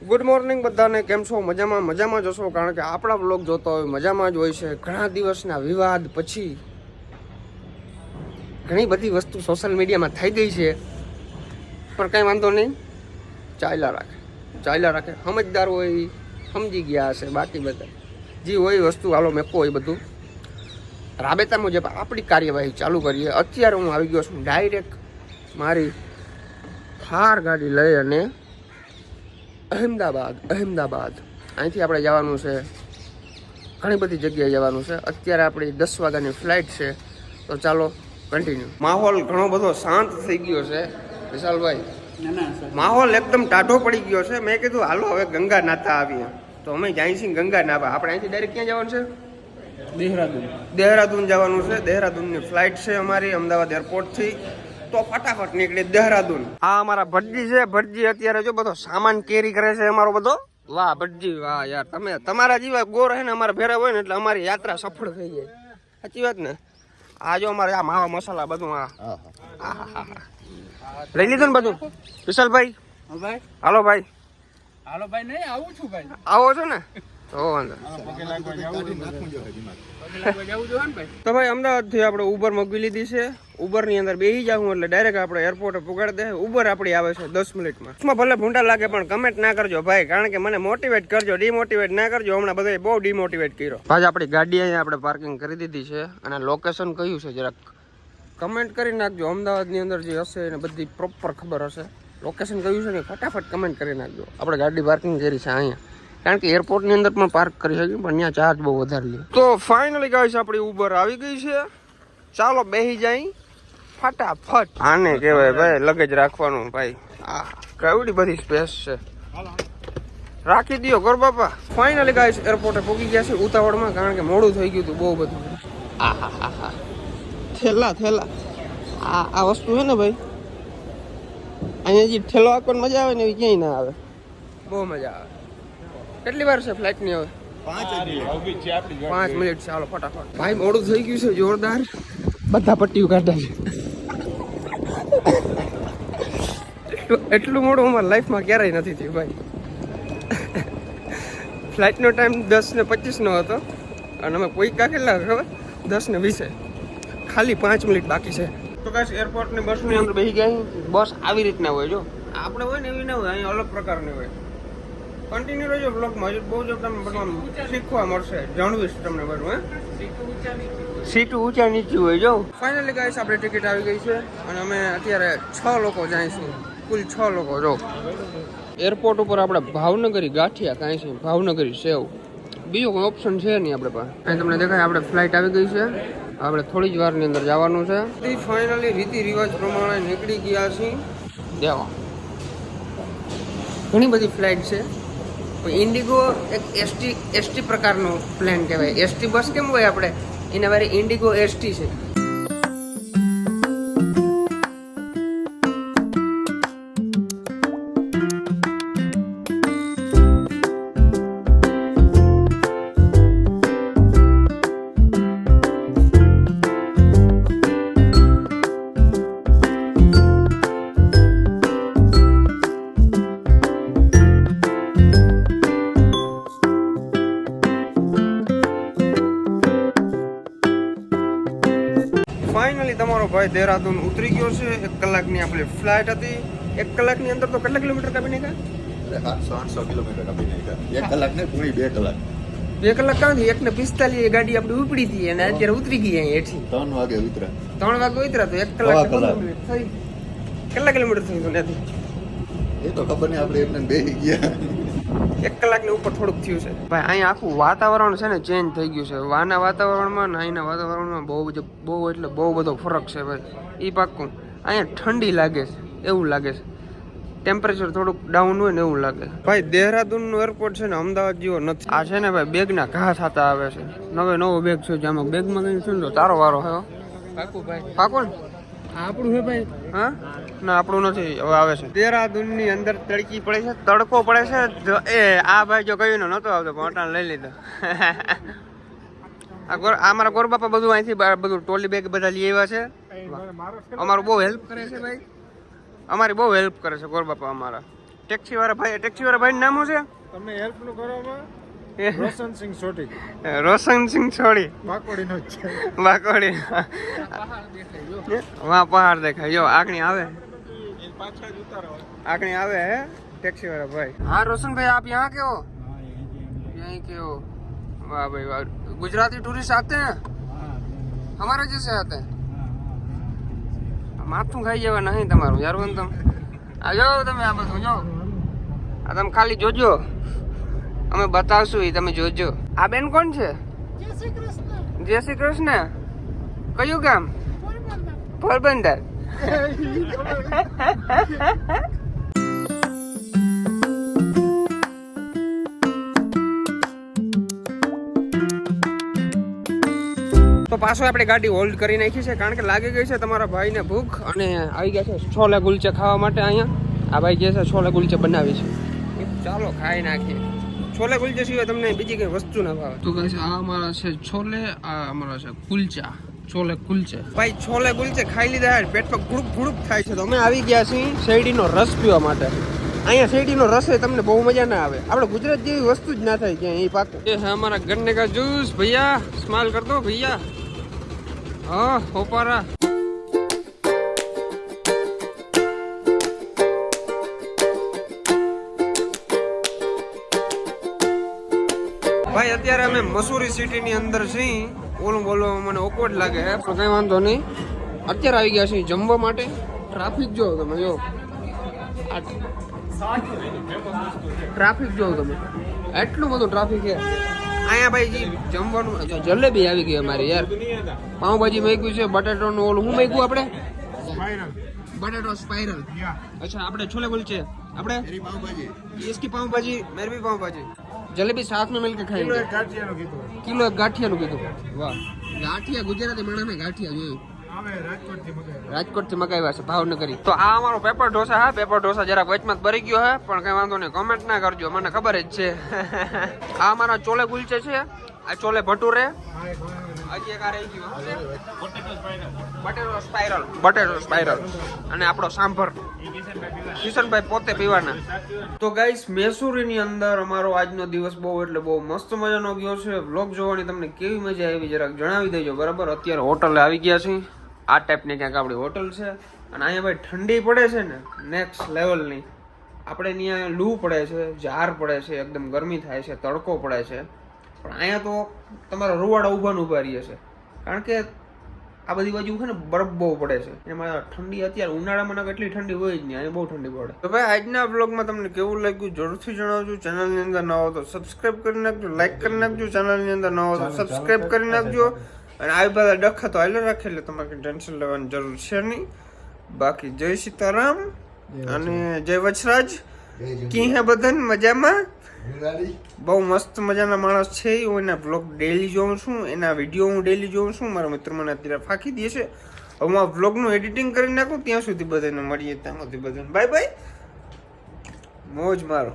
Good morning બધાને, કેમ છો? મજામાં જશો, કારણ કે આપણા બ્લોગ જોતા હોય મજામાં જ હોય છે. ઘણા દિવસના વિવાદ પછી ઘણી બધી વસ્તુ સોશિયલ મીડિયામાં થઈ ગઈ છે, પણ કંઈ વાંધો નહીં, ચાલ્યા રાખે. સમજદાર હોય એ સમજી ગયા હશે. બાકી બધા જે હોય વસ્તુ હાલો મેકો હોય બધું રાબેતા મુજબ આપણી કાર્યવાહી ચાલુ કરીએ. અત્યારે હું આવી ગયો છું ડાયરેક્ટ મારી થાર ગાડી લઈ અને અહેમદાબાદ અહીંથી આપણે જવાનું છે, ઘણી બધી જગ્યાએ જવાનું છે. અત્યારે આપણી 10 વાગ્યાની ફ્લાઇટ છે, તો ચાલો કન્ટિન્યુ. માહોલ ઘણો બધો શાંત થઈ ગયો છે વિશાલભાઈ, માહોલ એકદમ ટાઢો પડી ગયો છે. મેં કીધું હાલો હવે ગંગા નાતા આવીએ, તો અમે જાય છીએ ગંગા નાવા. આપણે અહીંથી ડાયરેક્ટ ક્યાં જવાનું છે? દેહરાદૂન જવાનું છે. દેહરાદૂનની ફ્લાઇટ છે અમારી અમદાવાદ એરપોર્ટથી, તો ફટાફટ નીકળી દેહરાદૂન. આ અમારા ભટજી છે. ભટજી અત્યારે જો બધો સામાન કેરી કરે છે અમારો બધો. વાહ ભટજી વાહ યાર, તમે તમારા જેવા ગોર હે ને અમારા ભેરા હોય ને એટલે અમારી યાત્રા સફળ થઈ જાય. સાચી વાત ને? આ જો અમારે આ માવા મસાલા બધું લઈ લીધું ને બધું. વિશાલભાઈ હાલો ભાઈ નહીં આવું છું ભાઈ. આવો છો ને તો વાંધો. તો ભાઈ અમદાવાદથી આપણે ઉબર મોકલી લીધી છે. ઉબરની અંદર બેસી જાઉં એટલે ડાયરેક્ટ આપણે એરપોર્ટે પુગાડી દે. ઉબર આપણી આવે છે 10 મિનિટમાં. ભલે ભૂંડા લાગે પણ કમેન્ટ ના કરજો ભાઈ, કારણ કે મને મોટિવેટ કરજો, ડિમોટિવેટ ના કરજો. હમણાં બધા બહુ ડિમોટિવેટ કર્યો. ભાઈ આપણી ગાડી અહીંયા આપણે પાર્કિંગ કરી દીધી છે અને લોકેશન કયું છે જરાક કમેન્ટ કરી નાખજો. અમદાવાદની અંદર જે હશે એને બધી પ્રોપર ખબર હશે. લોકેશન કયું છે ને ફટાફટ કમેન્ટ કરી નાખજો. આપણે ગાડી પાર્કિંગ કરી છે અહીંયા, કારણ કે એરપોર્ટની અંદર પણ પાર્ક કરી શકીએ, પણ ત્યાં ચાર્જ બહુ વધારે લે. તો ફાઇનલી ગાઈસ આપણી ઉબર આવી ગઈ છે. ચાલો બેસી જાય ફટાફટ. આને કહેવાય ભાઈ લગેજ રાખવાનું. ભાઈ આ કેવડી બધી સ્પેસ છે, રાખી દો ગોર બાપા. ફાઇનલી ગાઈસ એરપોર્ટે પહોંચી ગયા છે ઉતાવળમાં, કારણ કે મોડું થઈ ગયું હતું બહુ બધું. થેલા આ વસ્તુ છે ને ભાઈ, અહીંયા જે ઠેલો આપવાની મજા આવે ને એવી ક્યાંય ના આવે. બહુ મજા આવે. કેટલી વાર છે ફ્લાઇટ ની? હવે 5 મિનિટ. ચાલો ફટાફટ. ભાઈ મોડું થઈ ગયું છે જોરદાર. બધા પટ્ટીઓ કાઢા છે. એટલું મોડું અમારા લાઈફમાં ક્યારેય નથી થયું ભાઈ. ફ્લાઇટનો ટાઈમ 10:25 હતો અને અમે પહોંચ્યા કેટલા ખબર? 10:20. ખાલી 5 મિનિટ બાકી છે. તો કાંઈ એરપોર્ટની બસની અંદર બેસી ગયા. બસ આવી રીતના હોય, જો આપણે હોય ને એવી ના હોય, અહીંયા અલગ પ્રકારની હોય. કન્ટિન્યુ રહેજો બ્લોગમાં, બહુ જ તમને બધું શીખવા મળશે. જણાવીશ તમને બધું. સીટ ઊંચા નીચી હોય. જો ફાઇનલી ગાઈસ આપણી ટિકિટ આવી ગઈ છે અને અમે અત્યારે 6 લોકો જઈશું, કુલ 6 લોકો. જો એરપોર્ટ ઉપર આપણે ભાવનગરી ગાંઠિયા કાંઈ છે, ભાવનગરી સેવ, બીજો કોઈ ઓપ્શન છે નહીં આપણે પાસે. અહીં તમને દેખાય આપણે ફ્લાઇટ આવી ગઈ છે. આપણે થોડી જ વારની અંદર જવાનું છે. ફાઇનલી રીતિ રિવાજ પ્રમાણે નીકળી ગયા છીએ દેવા. ઘણી બધી ફ્લાઇટ છે. ઇન્ડિગો એક એસટી પ્રકારનો પ્લેન કહેવાય. એસટી બસ કેમ હોય આપણે, એના વારે ઇન્ડિગો એસટી છે. ફાઇનલી તમારો ભાઈ દેહરાદૂન ઉતરી ગયો છે. 1 કલાકની આપણી ફ્લાઇટ હતી. 1 કલાકની અંદર તો કેટલા કિલોમીટર કાપી નાખ્યા? 700 કિલોમીટર કાપી નાખ્યા. 1 કલાક ને પૂરી 2 કલાક. 2 કલાક ક્યાંથી? 1:45 ગાડી આપણી ઉપડી હતી અને અત્યારે ઉતરી ગઈ અહીં હેઠી. 3 વાગે ઉતર્યા તો 1 કલાક થઈ. કેટલા કિલોમીટર થયું ત્યાંથી એ તો ખબર નહીં. આપણે એમને બેસી ગયા. 1 કલાકની ઉપર થોડુંક થયું છે ભાઈ. અહીંયા આખું વાતાવરણ છે ને ચેન્જ થઈ ગયું છે. વાના વાતાવરણમાં ને અહીંના વાતાવરણમાં બહુ બધો ફરક છે ભાઈ. એ પાક્કું. અહીંયા ઠંડી લાગે છે એવું લાગે છે. ટેમ્પરેચર થોડુંક ડાઉન હોય ને એવું લાગે ભાઈ. દેહરાદૂનનું એરપોર્ટ છે ને અમદાવાદ જેવો નથી. આ છે ને ભાઈ બેગના ઘા થતા આવે છે. નવો બેગ છે, જેમાં બેગમાં કઈ છે ને તારો વારો હે. પાકું ભાઈ, પાકું ને? આપણું છે ભાઈ. હા ના આપણું નથી. હવે આવે છે. દેહરાદૂનની અંદર તડકી પડે છે, તડકો પડે છે. એ આ ભાઈ જો કહ્યું નતો આવતો પણ અટાણ લઈ લીધો. આ મારા ગોર બાપા બધું અહીંથી બધું ટોલી બેગ બધા લઈ આવ્યા છે. અમારું બહુ હેલ્પ કરે છે ભાઈ. અમારી બહુ હેલ્પ કરે છે ગોર બાપા અમારા. ટેક્સી વાળા ભાઈ નામ શું છે? તમને હેલ્પ નું કરવામાં રોશનસિંહ સોઢી. રોશનસિંહ સોઢી. બાકોડીનો જ છે. બાકોડી. વहाँ पहाड़ देखाय जो आगनी आवे आगनी आवे है टैक्सी वाला भाई. हाँ रोशन भाई आप यहाँ के हो? यहीं के हो. वाह भाई वाह. गुजराती टूरिस्ट आते हैं हमारे जैसे आते हैं. માથું ખાઈ જવા નહીં તમારું યાર. તમે આ જો તમે આ બધું જો આ તમે ખાલી જોજો અમે બતાવશું એ તમે જોજો. આ બેન કોણ છે? જય શ્રી કૃષ્ણ. કયું ગામ? પોરબંદર. તો પાછો આપણે ગાડી હોલ્ડ કરી નાખી છે કારણ કે લાગી ગઈ છે તમારા ભાઈને ભૂખ અને આવી ગયા છે છોલે કુલચે ખાવા માટે. અહીંયા આ ભાઈ જે છે છોલે કુલચે બનાવી છે. ચાલો ખાઈ નાખીએ. છોલે કુલચે સિવાય તમને બીજી કઈ વસ્તુ ના ભાવે. તો કહે છે આ અમારા છે છોલે, આ અમારા છે કુલચા. છોલે કુલચે ભાઈ છોલે કુલચે ખાઈ લીધા પેટમાં ગુડુક ગુડુક થાય છે. તો અમે આવી ગયા છીએ શેરડીનો રસ પીવા માટે. અહીંયા શેરડીનો રસ હોય તમને બહુ મજા ના આવે. આપણે ગુજરાત જેવી વસ્તુ જ ના થાય ક્યાં. એ પાક એ છે અમારા ગન્ને કા જૂસ. ભૈયા સ્માइल कर दो भैया. हाँ होपारा. ભાઈ અત્યારે અમે મસૂરી સિટી ની અંદર છીએ. ઓલું બોલવા મને ઓકવર્ડ લાગે છે પણ કઈ વાંધો નહીં. અત્યારે આવી ગયા છીએ જમવા માટે. ટ્રાફિક જો તમે જો ટ્રાફિક જો તમે એટલું બધું ટ્રાફિક છે અહીંયા ભાઈ. જમવાનું જલેબી આવી ગઈ અમારી યાર. પાઉંભાજી મેગ્યું છે. બટાટાનું ઓલું શું મેગ્યું આપણે? બટાટો સ્પાइरल. अच्छा આપણે छोले कुलचे આપણે इसकी पाव भाजी मेरी भी पाव भाजी. जलेबी साथ में मिलके खाएंगे. किलो एक गाठियाનું કીધું. વાહ ગાઠિયા ગુજરાતી માણસને ગાઠિયા જોયું. રાજકોટ થી મગાવ્યા છે ભાવનગરી. તો આ અમારો પેપર ઢોસા. હા પેપર ઢોસા જરાક વચમાં ભરી ગયો હે પણ કઈ વાંધો નહીં. કમેન્ટ ના કરજો મને ખબર જ છે. આ અમારા ચોલે કુલચે છે. આ ચોલે ભટુરે. હજી એક આ રહી ગયું બટેટો સ્પાइरल અને આપણો સાંભર કિશનભાઈ પોતે પીવાના. તો ગાઈસ મેસુરીની અંદર અમારો આજનો દિવસ બહુ એટલે બહુ મસ્ત મજાનો ગયો છે. વ્લોગ જોવાની તમને કેવી મજા આવી જરાક જણાવી દેજો બરાબર. અત્યારે હોટલે આવી ગયા છીએ. આ ટાઈપની ક્યાંક આપણી હોટલ છે અને અહીંયા ભાઈ ઠંડી પડે છે ને નેક્સ્ટ લેવલની. આપણે ત્યાં લૂ પડે છે, ઝાર પડે છે, એકદમ ગરમી થાય છે, તડકો પડે છે. પણ અહીંયા તો તમારા રૂવાડા ઊભા રહીએ છે કારણ કે આ બધી બાજુ છે ને બરફ બહુ પડે છે. એમાં ઠંડી અત્યારે ઉનાળામાં એટલી ઠંડી હોય જ નહીં. અહીંયા બહુ ઠંડી પડે. તો ભાઈ આજના બ્લોગમાં તમને કેવું લાગ્યું જરૂરથી જણાવજો. ચેનલની અંદર ન હો તો સબસ્ક્રાઇબ કરી નાખજો, લાઈક કરી નાખજો. ચેનલની અંદર ન હો તો સબસ્ક્રાઇબ કરી નાખજો. અને આવી બધા ડખા તો હાલે રાખે એટલે તમારે ટેન્શન લેવાની જરૂર છે નહીં. બાકી જય સીતારામ અને જય વચરાજ. કી હે બધાને મજામાં? બહુ મસ્ત મજાના માણસ છે. હું એના બ્લોગ ડેલી જોઉં છું, એના વિડીયો હું ડેલી જોઉં છું. મારો મિત્ર મને અત્યારે ફાંકી દે છે. હવે હું આ બ્લોગનું એડિટિંગ કરી નાખું ત્યાં સુધી બધાને મળીએ. ત્યાં સુધી બધાને બાય બાય. મોજ મારો.